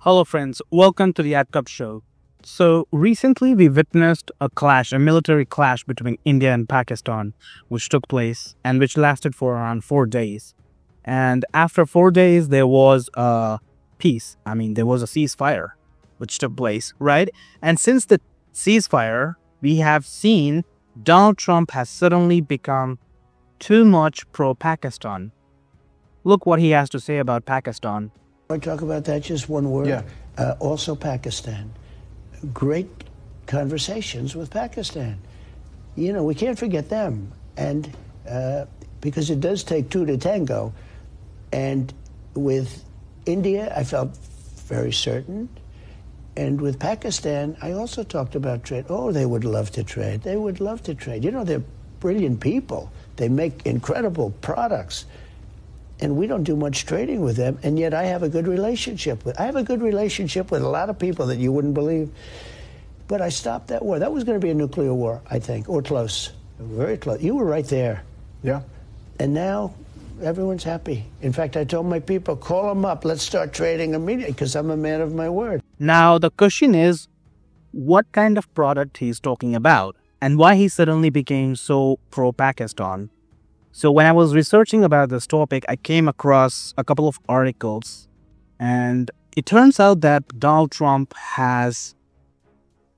Hello friends, welcome to the Adkup Show. So recently we witnessed a military clash between India and Pakistan, which took place and which lasted for around 4 days. And after 4 days, there was a peace. There was a ceasefire which took place, right? And since the ceasefire, we have seen Donald Trump has suddenly become too much pro-Pakistan. Look what he has to say about Pakistan. I talk about that just one word. Yeah. Also Pakistan. Great conversations with Pakistan. We can't forget them. And because it does take two to tango. And with India, I felt very certain. And with Pakistan, I also talked about trade. Oh, they would love to trade. They would love to trade. They're brilliant people. They make incredible products. And we don't do much trading with them, and yet I have a good relationship with a lot of people that you wouldn't believe. But I stopped that war. That was going to be a nuclear war, I think, or close, very close. You were right there. Yeah. And now everyone's happy. In fact, I told my people, call them up. Let's start trading immediately, because I'm a man of my word. Now the question is, what kind of product he's talking about and why he suddenly became so pro-Pakistan. So when I was researching about this topic, I came across a couple of articles, and it turns out that Donald Trump has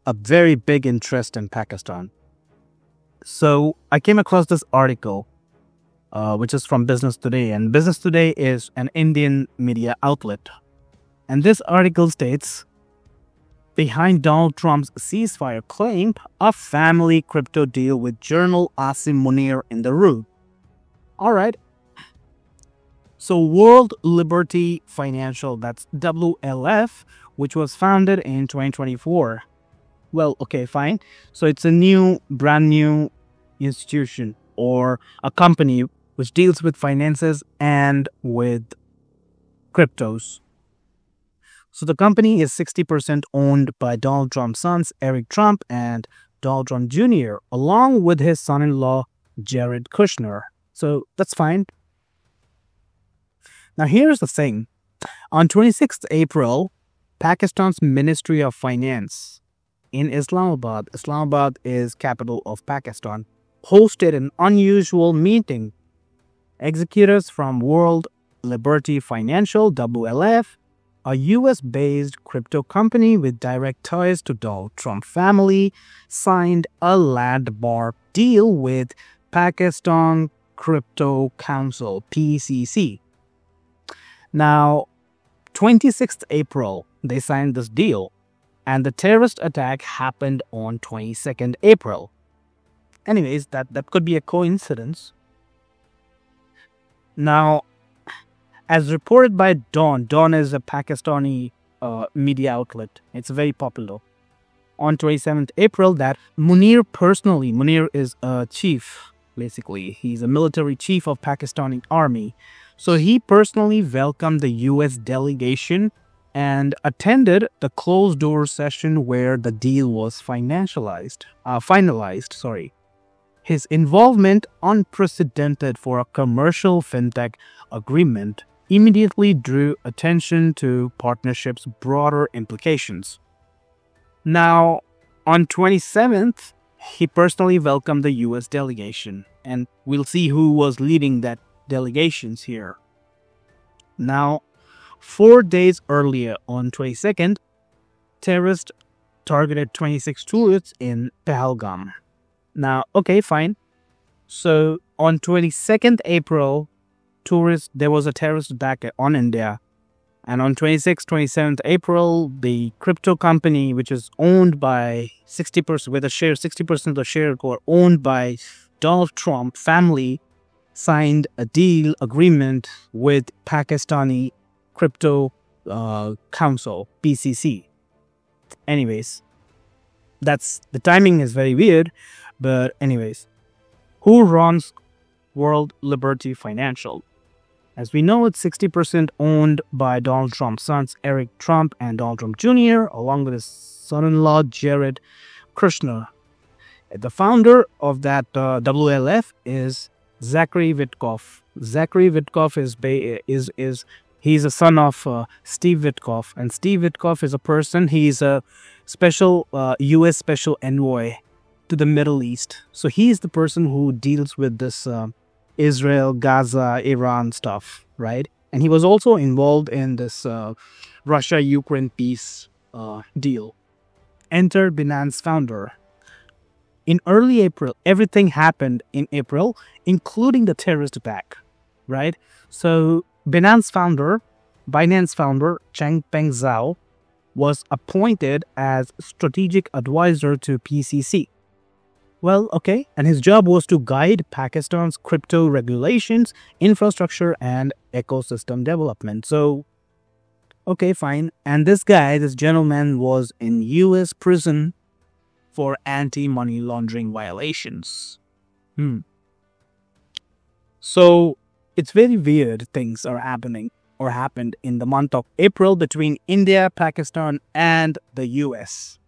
a very big interest in Pakistan. So I came across this article, which is from Business Today, and Business Today is an Indian media outlet. And this article states, behind Donald Trump's ceasefire claim, a family crypto deal with Journal Asim Munir in the room. All right. So World Liberty Financial, that's WLF, which was founded in 2024. Well, okay, fine. So it's a brand new institution or a company which deals with finances and with cryptos. So the company is 60% owned by Donald Trump's sons, Eric Trump and Donald Trump Jr., along with his son-in-law, Jared Kushner. So that's fine. Now here's the thing. On 26th April, Pakistan's Ministry of Finance in Islamabad is capital of Pakistan, hosted an unusual meeting. Executives from World Liberty Financial, WLF, a US-based crypto company with direct ties to Donald Trump family, signed a landmark deal with Pakistan Crypto Council, PCC. Now, 26th April, they signed this deal, and the terrorist attack happened on 22nd April. Anyways, that could be a coincidence. Now, as reported by Dawn is a Pakistani media outlet. It's very popular. On 27th April, that Munir is a chief. Basically, he's a military chief of Pakistani army. So he personally welcomed the US delegation and attended the closed-door session where the deal was finalized. His involvement, unprecedented for a commercial fintech agreement, immediately drew attention to partnership's broader implications. Now, on 27th, he personally welcomed the US delegation, and we'll see who was leading that delegations here. Now, 4 days earlier, on 22nd, terrorists targeted 26 tourists in Pahalgam. Now, okay, fine. So, on 22nd April, there was a terrorist attack on India. And on 27th April, the crypto company, which is owned by 60% of the shares were owned by Donald Trump family, signed a deal agreement with Pakistani Crypto Council, PCC. Anyways, the timing is very weird, but anyways, who runs World Liberty Financial? As we know, it's 60% owned by Donald Trump's sons, Eric Trump and Donald Trump Jr., along with his son-in-law, Jared Kushner. The founder of that WLF is Zachary Witkoff. Zachary Witkoff is He's a son of Steve Witkoff, and Steve Witkoff is a person. He's a special U.S. special envoy to the Middle East. So he's the person who deals with this Israel, Gaza, Iran stuff, right? And he was also involved in this Russia-Ukraine peace deal. Enter Binance founder. In early April, everything happened in April, including the terrorist attack, right? So Binance founder Changpeng Zhao was appointed as strategic advisor to PCC. Well, okay, and his job was to guide Pakistan's crypto regulations, infrastructure, and ecosystem development. So, okay, fine. And this gentleman was in US prison for anti-money laundering violations. So, it's very weird things are happening or happened in the month of April between India, Pakistan, and the US.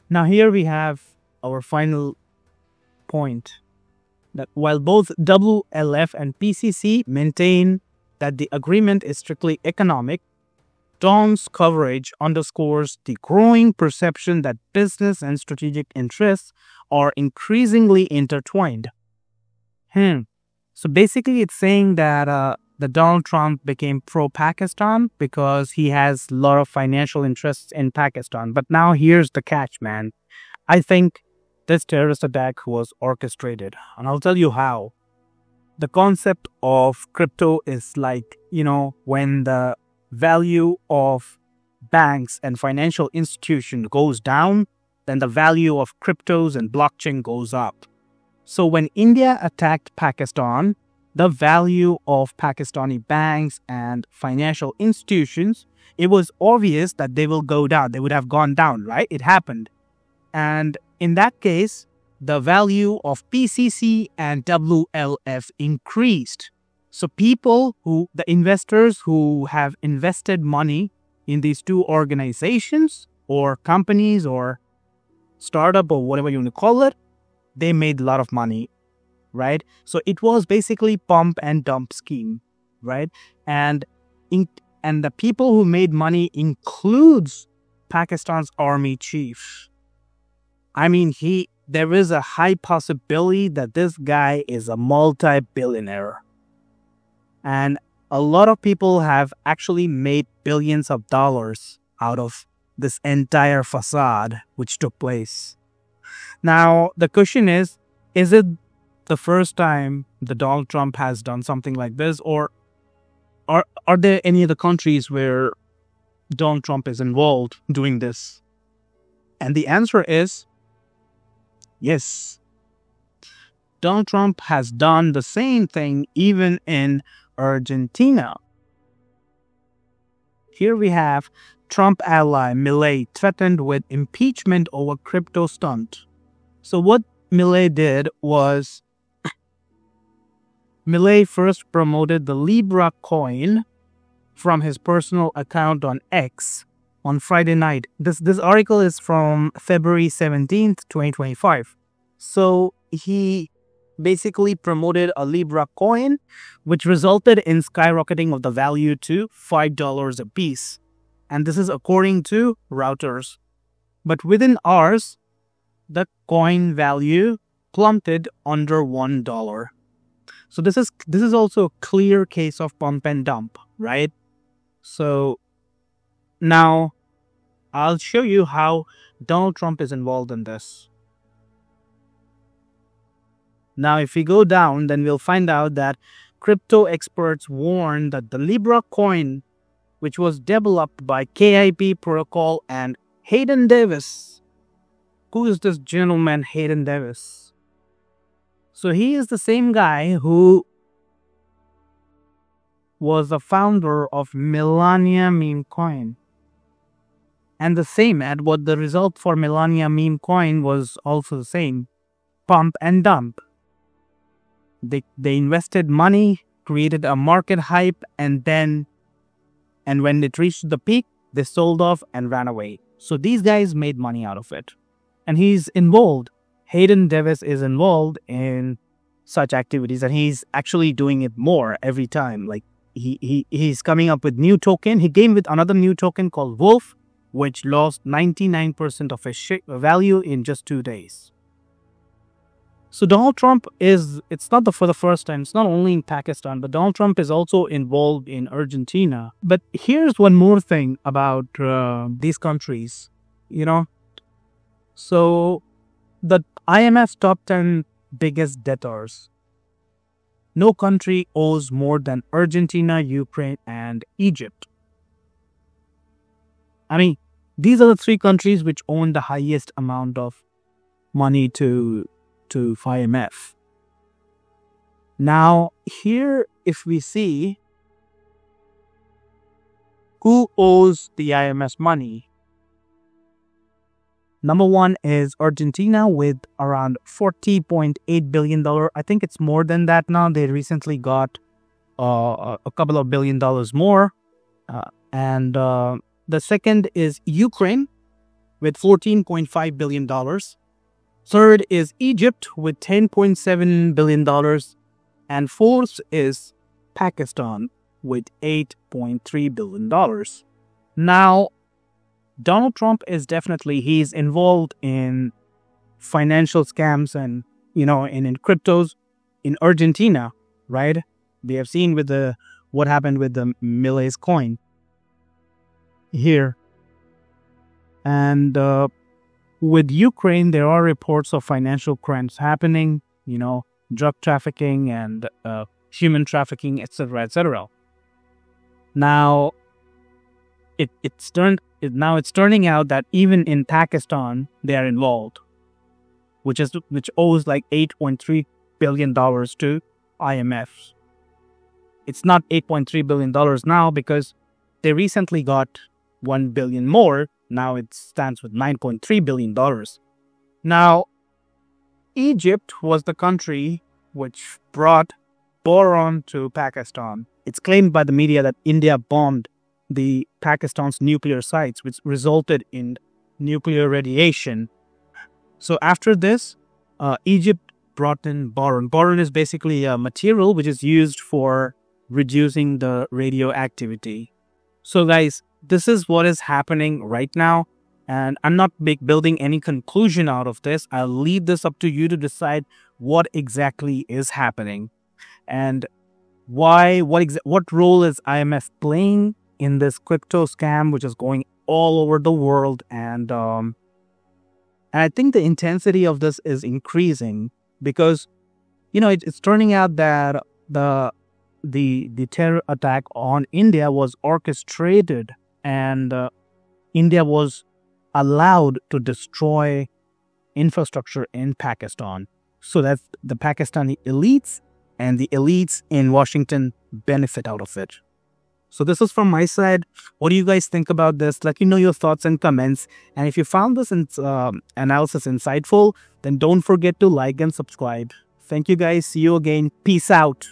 Now, here we have our final point, that while both WLF and PCC maintain that the agreement is strictly economic, Dawn's coverage underscores the growing perception that business and strategic interests are increasingly intertwined. So basically it's saying that the Donald Trump became pro-Pakistan because he has a lot of financial interests in Pakistan. But now here's the catch, man. I think this terrorist attack was orchestrated, and I'll tell you how. The concept of crypto is like, when the value of banks and financial institutions goes down, then the value of cryptos and blockchain goes up. So when India attacked Pakistan, the value of Pakistani banks and financial institutions, it was obvious that they will go down. They would have gone down, right? It happened. And in that case, the value of PCC and WLF increased. So the investors who have invested money in these two organizations or companies or startup or whatever you want to call it, they made a lot of money, right? So it was basically pump and dump scheme, right? And the people who made money includes Pakistan's army chief. I mean, there is a high possibility that this guy is a multi-billionaire. And a lot of people have actually made billions of dollars out of this entire facade which took place. Now, the question is it the first time that Donald Trump has done something like this, or are there any other countries where Donald Trump is involved doing this? And the answer is yes. Donald Trump has done the same thing even in Argentina. Here we have Trump ally Milei threatened with impeachment over crypto stunt. So what Milei did was Milei first promoted the Libra coin from his personal account on X on Friday night. This article is from February 17th, 2025. So he basically promoted a Libra coin, which resulted in skyrocketing of the value to $5 a piece. And this is according to Reuters. But within hours, the coin value plummeted under $1. So this is also a clear case of pump and dump, right? So now I'll show you how Donald Trump is involved in this. Now, if we go down, then we'll find out that crypto experts warn that the Libra coin, which was developed by KIP Protocol and Hayden Davis. Who is this gentleman, Hayden Davis? So he is the same guy who was the founder of Melania meme coin. And what the result for Melania meme coin was also the same. Pump and dump. They invested money, created a market hype, and when it reached the peak, they sold off and ran away. So these guys made money out of it. And he's involved. Hayden Davis is involved in such activities, and he's actually doing it more every time. Like he's coming up with new token. He came with another new token called Wolf, which lost 99% of its value in just 2 days. So Donald Trump it's not for the first time, it's not only in Pakistan, but Donald Trump is also involved in Argentina. But here's one more thing about these countries, So the IMF's top 10 biggest debtors, no country owes more than Argentina, Ukraine, and Egypt. I mean, these are the 3 countries which own the highest amount of money to IMF. Now, here, if we see who owes the IMF money, number 1 is Argentina with around $40.8 billion. I think it's more than that now. They recently got a couple of $1 billion more. And the second is Ukraine with $14.5 billion. Third is Egypt with $10.7 billion. And fourth is Pakistan with $8.3 billion. Now, Donald Trump is he's involved in financial scams and, in cryptos in Argentina, right? We have seen with what happened with the Miles coin here. And with Ukraine, there are reports of financial crimes happening, drug trafficking and human trafficking, etc., etc. Now, it's turning out that even in Pakistan they are involved, which owes like $8.3 billion to IMF. It's not $8.3 billion now because they recently got $1 billion more. Now it stands with $9.3 billion. Now, Egypt was the country which brought boron to Pakistan. It's claimed by the media that India bombed the Pakistan's nuclear sites, which resulted in nuclear radiation. So after this, Egypt brought in boron. Boron is basically a material which is used for reducing the radioactivity. So guys, this is what is happening right now. And I'm not building any conclusion out of this. I'll leave this up to you to decide what exactly is happening. And what role is IMF playing in this crypto scam, which is going all over the world. And I think the intensity of this is increasing because, it's turning out that the terror attack on India was orchestrated and India was allowed to destroy infrastructure in Pakistan. So that the Pakistani elites and the elites in Washington benefit out of it. So this is from my side. What do you guys think about this? Let me know your thoughts and comments. And if you found this analysis insightful, then don't forget to like and subscribe. Thank you guys. See you again. Peace out.